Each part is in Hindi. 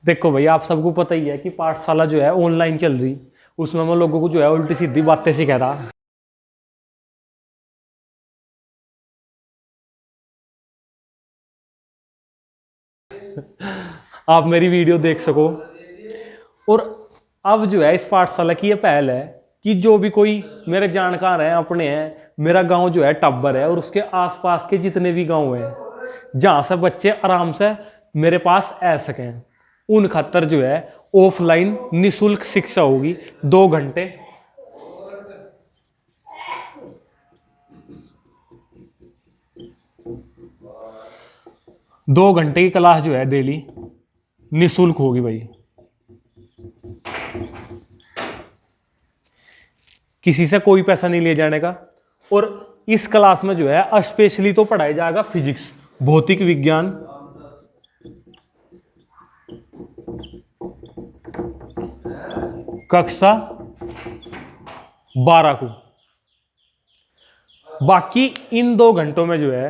देखो भाई, आप सबको पता ही है कि पाठशाला जो है ऑनलाइन चल रही, उसमें मैं लोगों को जो है उल्टी सीधी बातें सिखा रहा। आप मेरी वीडियो देख सको। और अब जो है इस पाठशाला की ये पहल है कि जो भी कोई मेरे जानकार हैं, अपने हैं, मेरा गांव जो है टब्बर है और उसके आसपास के जितने भी गांव हैं जहां से बच्चे आराम से मेरे पास आ सकें, उन खातर जो है ऑफलाइन निशुल्क शिक्षा होगी 2 घंटे। 2 घंटे की क्लास जो है डेली निशुल्क होगी भाई। किसी से कोई पैसा नहीं लिए जाने का। और इस क्लास में जो है स्पेशली तो पढ़ाया जाएगा फिजिक्स, भौतिक विज्ञान, कक्षा 12 को। बाकी इन 2 घंटों में जो है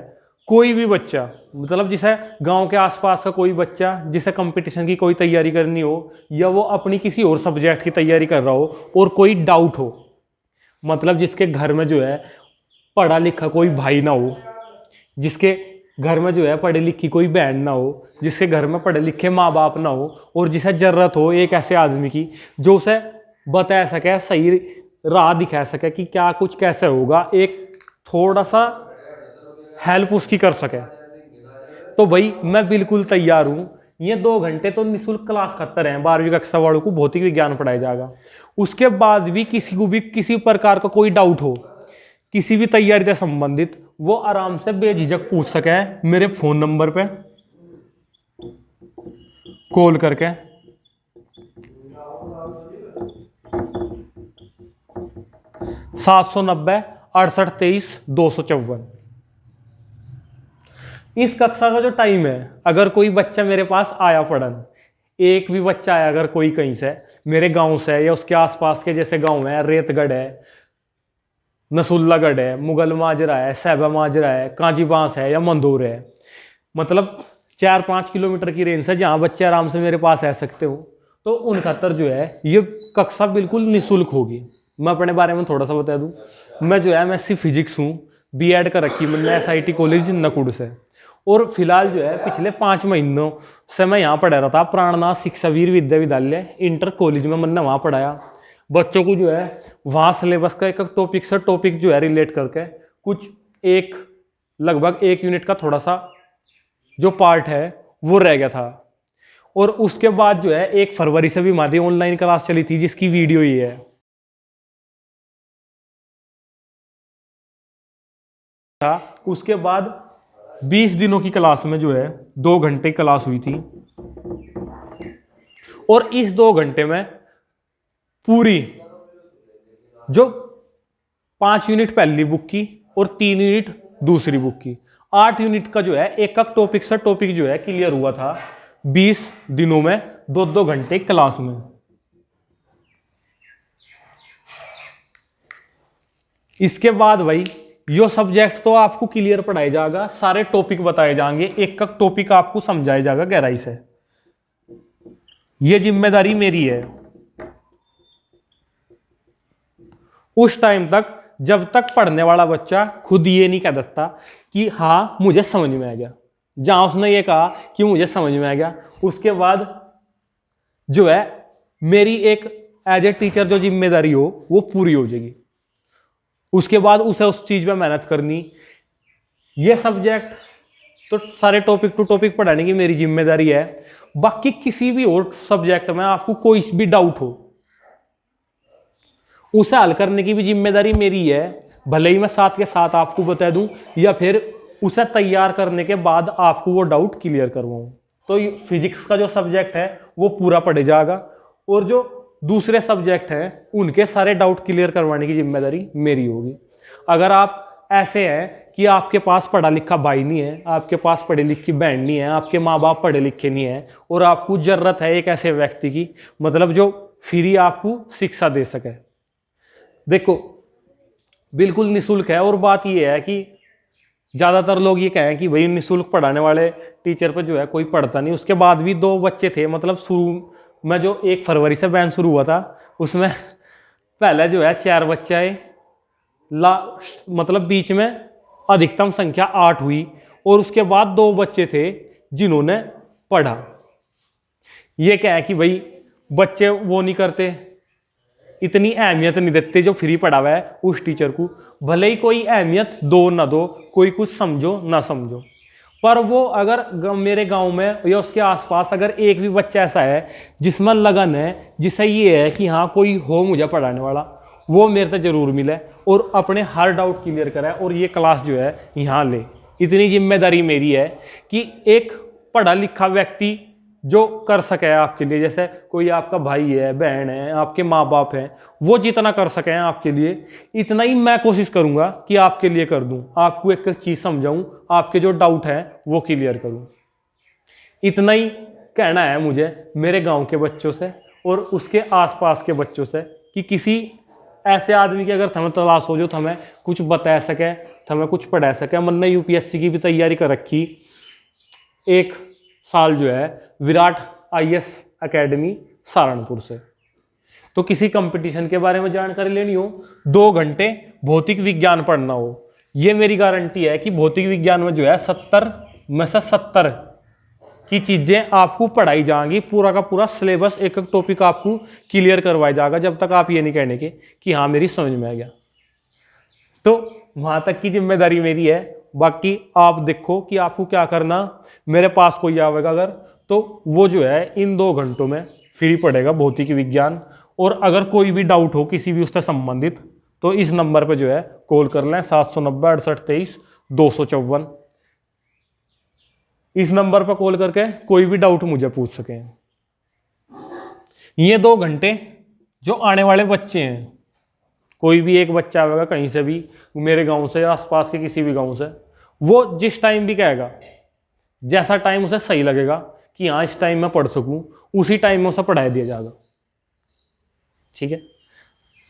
कोई भी बच्चा, मतलब जिसे गांव के आसपास का कोई बच्चा जिसे कंपटीशन की कोई तैयारी करनी हो या वो अपनी किसी और सब्जेक्ट की तैयारी कर रहा हो और कोई डाउट हो, मतलब जिसके घर में जो है पढ़ा लिखा कोई भाई ना हो, जिसके घर में जो है पढ़े लिखी कोई बहन ना हो, जिसके घर में पढ़े लिखे माँ बाप ना हो, और जिसे जरूरत हो एक ऐसे आदमी की जो उसे बता सके, सही राह दिखा सके कि क्या कुछ कैसे होगा, एक थोड़ा सा हेल्प उसकी कर सके, तो भाई मैं बिल्कुल तैयार हूँ। ये 2 घंटे तो निःशुल्क क्लास खत्तर हैं, 12वीं कक्षा वालों को भौतिक विज्ञान पढ़ाया जाएगा। उसके बाद भी किसी को भी किसी प्रकार का कोई डाउट हो किसी भी तैयारी से संबंधित, वो आराम से बेझिझक पूछ सके मेरे फोन नंबर पे कॉल करके। 790 68 23 254। इस कक्षा का जो टाइम है, अगर कोई बच्चा मेरे पास आया पढ़न, एक भी बच्चा आया अगर कोई कहीं से मेरे गांव से या उसके आसपास के जैसे गांव है, रेतगढ़ है, नसुल्लागढ़ है, मुगल माजरा है, सहबा माजरा है, कांजी बांस है या मंदोर है, मतलब 4-5 किलोमीटर की रेंज है जहां बच्चे आराम से मेरे पास आ सकते हो, तो उन खातर जो है ये कक्षा बिल्कुल निःशुल्क होगी। मैं अपने बारे में थोड़ा सा बता दूं, मैं जो है एमएससी फिजिक्स हूँ, बीएड कर रखी मैंने एसआईटी कॉलेज नकुड़ से, और फिलहाल जो है पिछले 5 महीनों से मैं यहाँ पढ़ा रहा था प्राणनाथ शिक्षावीर विद्या विद्यालय इंटर कॉलेज में, मैंने वहाँ पढ़ाया बच्चों को। जो है वहाँ सिलेबस का एक टॉपिक से टॉपिक जो है रिलेट करके कुछ एक लगभग 1 यूनिट का थोड़ा सा जो पार्ट है वो रह गया था। और उसके बाद जो है 1 फरवरी से भी हमारी ऑनलाइन क्लास चली थी जिसकी वीडियो ही है। उसके बाद 20 दिनों की क्लास में जो है 2 घंटे क्लास हुई थी, और इस 2 घंटे में पूरी जो 5 यूनिट पहली बुक की और 3 यूनिट दूसरी बुक की, 8 यूनिट का जो है एक एक टॉपिक से टॉपिक जो है क्लियर हुआ था 20 दिनों में, 2-2 घंटे क्लास में। इसके बाद भाई यो सब्जेक्ट तो आपको क्लियर पढ़ाया जाएगा, सारे टॉपिक बताए जाएंगे, एक एक टॉपिक आपको समझाया जाएगा गहराई से। ये जिम्मेदारी मेरी है उस टाइम तक जब तक पढ़ने वाला बच्चा खुद ये नहीं कह देता कि हाँ मुझे समझ में आ गया। जहां उसने ये कहा कि मुझे समझ में आ गया, उसके बाद जो है मेरी एक एज ए टीचर जो जिम्मेदारी हो वो पूरी हो जाएगी। उसके बाद उसे उस चीज में मेहनत करनी। ये सब्जेक्ट तो सारे टॉपिक टू टॉपिक पढ़ाने की मेरी जिम्मेदारी है। बाकी किसी भी और सब्जेक्ट में आपको कोई भी डाउट हो उसे हल करने की भी जिम्मेदारी मेरी है, भले ही मैं साथ के साथ आपको बता दूं या फिर उसे तैयार करने के बाद आपको वो डाउट क्लियर करवाऊं। तो फिजिक्स का जो सब्जेक्ट है वो पूरा पढ़े जाएगा, और जो दूसरे सब्जेक्ट हैं उनके सारे डाउट क्लियर करवाने की जिम्मेदारी मेरी होगी। अगर आप ऐसे हैं कि आपके पास पढ़ा लिखा भाई नहीं है, आपके पास पढ़ी लिखी बहन नहीं है, आपके माँ बाप पढ़े लिखे नहीं है, और आपको जरूरत है एक ऐसे व्यक्ति की, मतलब जो फ्री आपको शिक्षा दे सके, देखो बिल्कुल निःशुल्क है। और बात यह है कि ज़्यादातर लोग ये कहें कि भाई निःशुल्क पढ़ाने वाले टीचर पर जो है कोई पढ़ता नहीं। उसके बाद भी 2 बच्चे थे, मतलब शुरू में जो 1 फरवरी से बैन शुरू हुआ था उसमें पहले जो है 4 बच्चे आए, मतलब बीच में अधिकतम संख्या 8 हुई, और उसके बाद 2 बच्चे थे जिन्होंने पढ़ा। ये क्या है कि भाई बच्चे वो नहीं करते, इतनी अहमियत नहीं देते जो फ्री पढ़ा हुआ है उस टीचर को, भले ही कोई अहमियत दो ना दो, कोई कुछ समझो ना समझो, पर वो अगर मेरे गांव में या उसके आसपास अगर एक भी बच्चा ऐसा है जिसमें लगन है, जिसे ये है कि हाँ कोई हो मुझे पढ़ाने वाला, वो मेरे से ज़रूर मिले और अपने हर डाउट क्लियर कराए और ये क्लास जो है यहाँ ले। इतनी जिम्मेदारी मेरी है कि एक पढ़ा लिखा व्यक्ति जो कर सके आपके लिए, जैसे कोई आपका भाई है, बहन है, आपके माँ बाप हैं, वो जितना कर सकें आपके लिए, इतना ही मैं कोशिश करूँगा कि आपके लिए कर दूँ, आपको एक चीज़ समझाऊँ, आपके जो डाउट हैं वो क्लियर करूँ। इतना ही कहना है मुझे मेरे गांव के बच्चों से और उसके आसपास के बच्चों से कि किसी ऐसे आदमी की अगर तुम्हें तलाश हो जो तुम्हें कुछ बता सके, तुम्हें कुछ पढ़ा सके। मैंने यूपीएससी की भी तैयारी कर रखी, 1 साल जो है विराट आईएएस एकेडमी सहारनपुर से। तो किसी कंपटीशन के बारे में जानकारी लेनी हो, 2 घंटे भौतिक विज्ञान पढ़ना हो, ये मेरी गारंटी है कि भौतिक विज्ञान में जो है 70 में से 70 की चीज़ें आपको पढ़ाई जाएंगी। पूरा का पूरा सिलेबस, एक एक टॉपिक आपको क्लियर करवाया जाएगा, जब तक आप ये नहीं कहने के कि हाँ मेरी समझ में आ गया। तो वहाँ तक की जिम्मेदारी मेरी है, बाकी आप देखो कि आपको क्या करना। मेरे पास कोई आवेगा अगर, तो वो जो है इन 2 घंटों में फ्री पढ़ेगा भौतिक विज्ञान। और अगर कोई भी डाउट हो किसी भी उससे संबंधित, तो इस नंबर पे जो है कॉल कर लें, 790 68 23 254। इस नंबर पर कॉल करके कोई भी डाउट मुझे पूछ सकें। ये 2 घंटे जो आने वाले बच्चे हैं, कोई भी एक बच्चा आएगा कहीं से भी, मेरे गांव से, आसपास के किसी भी गांव से, वो जिस टाइम भी कहेगा, जैसा टाइम उसे सही लगेगा कि हाँ इस टाइम में पढ़ सकूं, उसी टाइम में उसे पढ़ाई दिया जाएगा। ठीक है,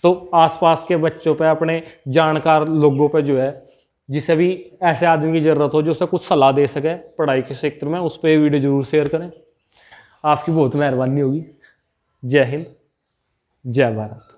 तो आसपास के बच्चों पे, अपने जानकार लोगों पे जो है, जिसे भी ऐसे आदमी की ज़रूरत हो जो उसे कुछ सलाह दे सके पढ़ाई के क्षेत्र में, उस पर ये वीडियो जरूर शेयर करें। आपकी बहुत मेहरबानी होगी। जय हिंद, जय भारत।